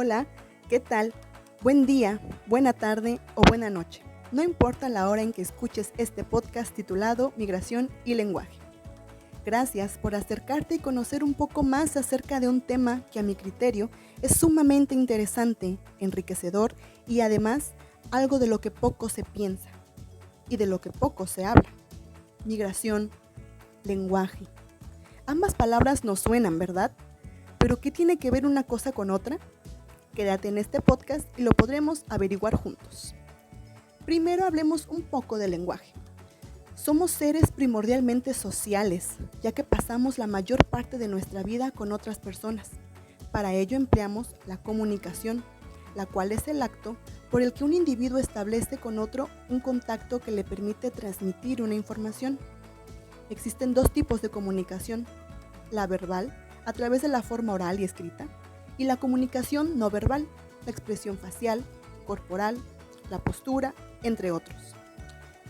Hola, ¿qué tal? Buen día, buena tarde o buena noche. No importa la hora en que escuches este podcast titulado Migración y Lenguaje. Gracias por acercarte y conocer un poco más acerca de un tema que a mi criterio es sumamente interesante, enriquecedor y además algo de lo que poco se piensa y de lo que poco se habla. Migración, lenguaje. Ambas palabras nos suenan, ¿verdad? ¿Pero qué tiene que ver una cosa con otra? Quédate en este podcast y lo podremos averiguar juntos. Primero hablemos un poco del lenguaje. Somos seres primordialmente sociales, ya que pasamos la mayor parte de nuestra vida con otras personas. Para ello empleamos la comunicación, la cual es el acto por el que un individuo establece con otro un contacto que le permite transmitir una información. Existen dos tipos de comunicación: la verbal, a través de la forma oral y escrita, y la comunicación no verbal, la expresión facial, corporal, la postura, entre otros.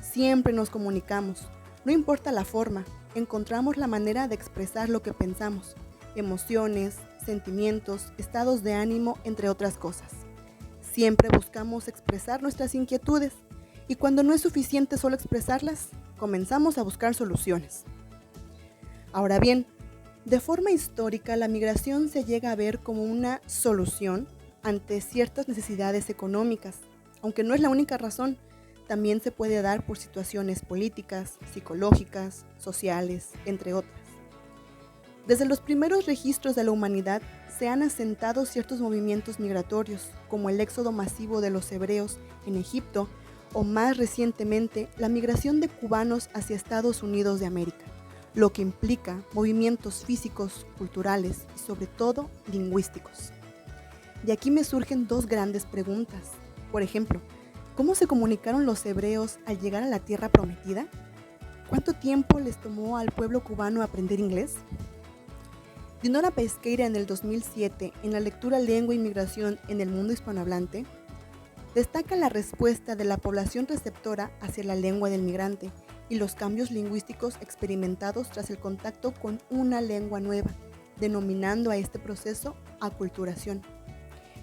Siempre nos comunicamos, no importa la forma, encontramos la manera de expresar lo que pensamos, emociones, sentimientos, estados de ánimo, entre otras cosas. Siempre buscamos expresar nuestras inquietudes y cuando no es suficiente solo expresarlas, comenzamos a buscar soluciones. Ahora bien, de forma histórica, la migración se llega a ver como una solución ante ciertas necesidades económicas, aunque no es la única razón. También se puede dar por situaciones políticas, psicológicas, sociales, entre otras. Desde los primeros registros de la humanidad se han asentado ciertos movimientos migratorios, como el éxodo masivo de los hebreos en Egipto o más recientemente la migración de cubanos hacia Estados Unidos de América, lo que implica movimientos físicos, culturales y sobre todo lingüísticos. De aquí me surgen dos grandes preguntas. Por ejemplo, ¿cómo se comunicaron los hebreos al llegar a la tierra prometida? ¿Cuánto tiempo les tomó al pueblo cubano aprender inglés? Dinora Pesqueira en el 2007, en la lectura Lengua y Migración en el mundo hispanohablante, destaca la respuesta de la población receptora hacia la lengua del migrante y los cambios lingüísticos experimentados tras el contacto con una lengua nueva, denominando a este proceso aculturación.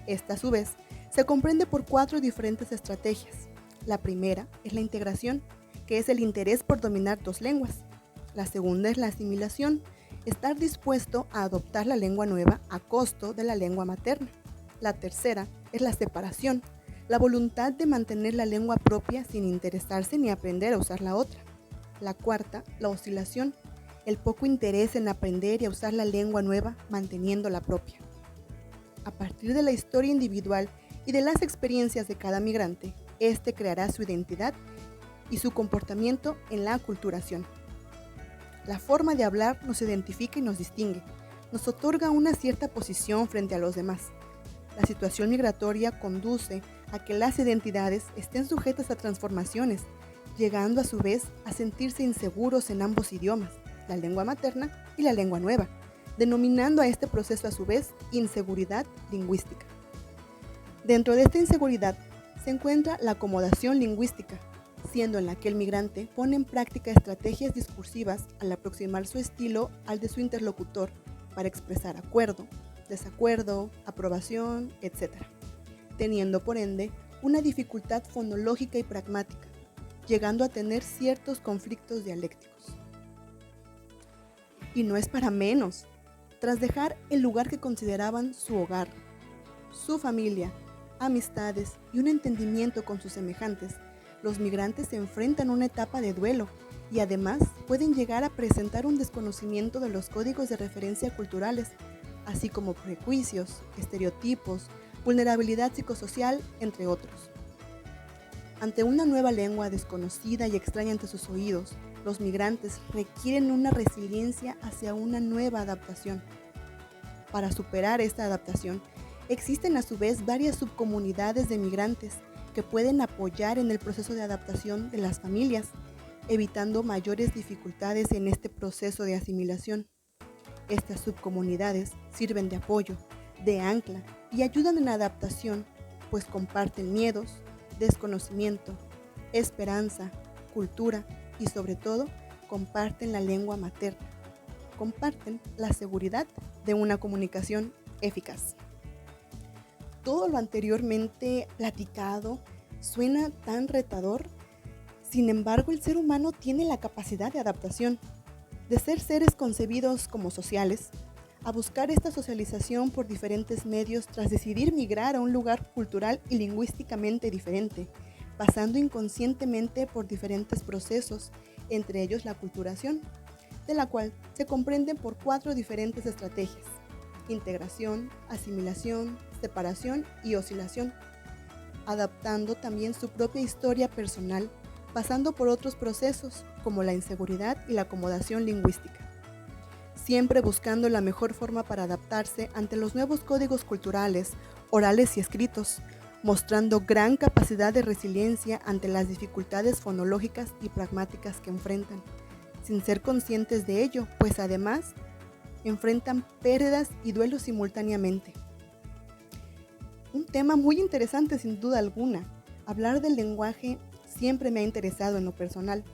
Esta, a su vez, se comprende por 4 diferentes estrategias. La primera es la integración, que es el interés por dominar 2 lenguas. La segunda es la asimilación, estar dispuesto a adoptar la lengua nueva a costo de la lengua materna. La tercera es la separación, la voluntad de mantener la lengua propia sin interesarse ni aprender a usar la otra. La cuarta, la oscilación, el poco interés en aprender y a usar la lengua nueva manteniendo la propia. A partir de la historia individual y de las experiencias de cada migrante, este creará su identidad y su comportamiento en la aculturación. La forma de hablar nos identifica y nos distingue, nos otorga una cierta posición frente a los demás. La situación migratoria conduce a que las identidades estén sujetas a transformaciones, llegando a su vez a sentirse inseguros en ambos idiomas, la lengua materna y la lengua nueva, denominando a este proceso a su vez inseguridad lingüística. Dentro de esta inseguridad se encuentra la acomodación lingüística, siendo en la que el migrante pone en práctica estrategias discursivas al aproximar su estilo al de su interlocutor para expresar acuerdo, desacuerdo, aprobación, etc., teniendo por ende una dificultad fonológica y pragmática, llegando a tener ciertos conflictos dialécticos. Y no es para menos. Tras dejar el lugar que consideraban su hogar, su familia, amistades y un entendimiento con sus semejantes, los migrantes se enfrentan a una etapa de duelo y además pueden llegar a presentar un desconocimiento de los códigos de referencia culturales, así como prejuicios, estereotipos, vulnerabilidad psicosocial, entre otros. Ante una nueva lengua desconocida y extraña ante sus oídos, los migrantes requieren una resiliencia hacia una nueva adaptación. Para superar esta adaptación, existen a su vez varias subcomunidades de migrantes que pueden apoyar en el proceso de adaptación de las familias, evitando mayores dificultades en este proceso de asimilación. Estas subcomunidades sirven de apoyo, de ancla y ayudan en la adaptación, pues comparten miedos, desconocimiento, esperanza, cultura y sobre todo comparten la lengua materna, comparten la seguridad de una comunicación eficaz. todo lo anteriormente platicado suena tan retador. Sin embargo, el ser humano tiene la capacidad de adaptación, de ser seres concebidos como sociales, a buscar esta socialización por diferentes medios tras decidir migrar a un lugar cultural y lingüísticamente diferente, pasando inconscientemente por diferentes procesos, entre ellos la aculturación, de la cual se comprenden por 4 diferentes estrategias: integración, asimilación, separación y oscilación, adaptando también su propia historia personal, pasando por otros procesos como la inseguridad y la acomodación lingüística, siempre buscando la mejor forma para adaptarse ante los nuevos códigos culturales, orales y escritos, mostrando gran capacidad de resiliencia ante las dificultades fonológicas y pragmáticas que enfrentan, sin ser conscientes de ello, pues además enfrentan pérdidas y duelos simultáneamente. Un tema muy interesante sin duda alguna. Hablar del lenguaje siempre me ha interesado en lo personal,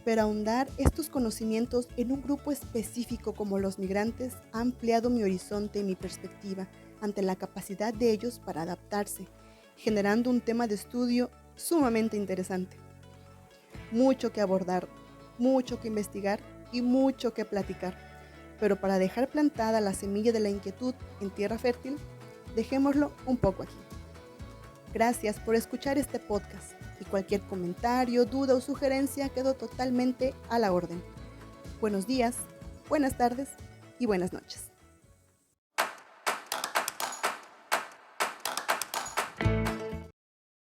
pero ahondar estos conocimientos en un grupo específico como los migrantes ha ampliado mi horizonte y mi perspectiva ante la capacidad de ellos para adaptarse, generando un tema de estudio sumamente interesante. Mucho que abordar, mucho que investigar y mucho que platicar. Pero para dejar plantada la semilla de la inquietud en tierra fértil, dejémoslo un poco aquí. Gracias por escuchar este podcast y cualquier comentario, duda o sugerencia quedó totalmente a la orden. Buenos días, buenas tardes y buenas noches.